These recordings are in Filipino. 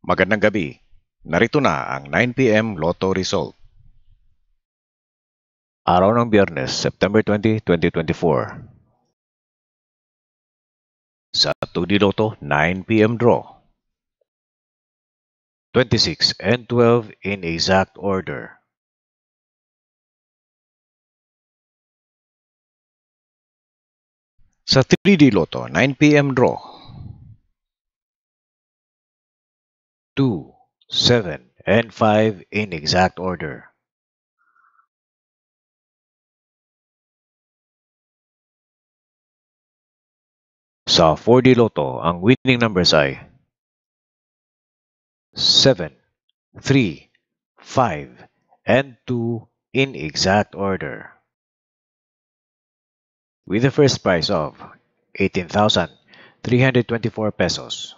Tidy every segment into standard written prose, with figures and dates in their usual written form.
Magandang gabi. Narito na ang 9 p.m. Lotto result. Araw ng Biyernes, September 20, 2024. Sa 2D Lotto, 9 p.m. draw. 26 and 12 in exact order. Sa 3D Lotto, 9 p.m. draw. 2, 7, and 5 in exact order. Sa 4D Lotto, ang winning numbers ay 7, 3, 5, and 2 in exact order. With the first prize of 18,324 pesos.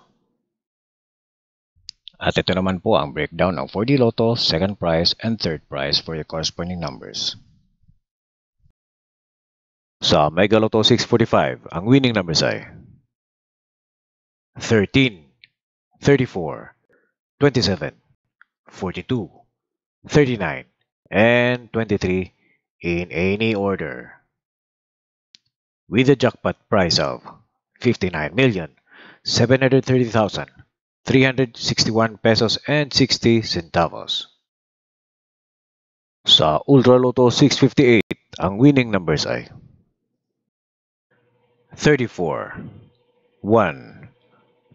At ito naman po ang breakdown ng 4D Lotto, second prize, and third prize for the corresponding numbers. Sa Mega Lotto 645, ang winning numbers ay 13, 34, 27, 42, 39, and 23 in any order. With a jackpot prize of 59,730,361 pesos and 60 centavos. Sa Ultra Lotto 658, ang winning numbers ay 34, 1,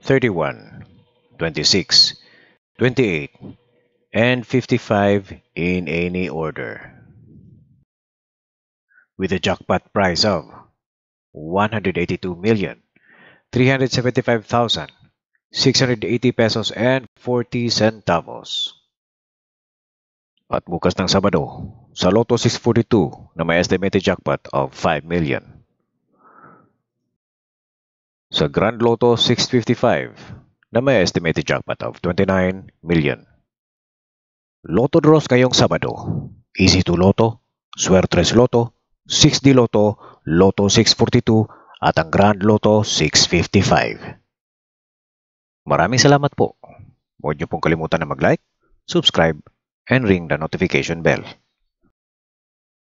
31, 26, 28, and 55 in any order. With a jackpot prize of 182,375,680 pesos and 40 centavos. At bukas ng Sabado, sa Lotto 642 na may estimated jackpot of 5 million. Sa Grand Lotto 655 na may estimated jackpot of 29 million. Lotto draws ngayong Sabado. Easy to Lotto, Suertres Lotto, 6D Lotto, Lotto 642 at ang Grand Lotto 655. Maraming salamat po. Huwag niyo pong kalimutan na mag-like, subscribe, and ring the notification bell.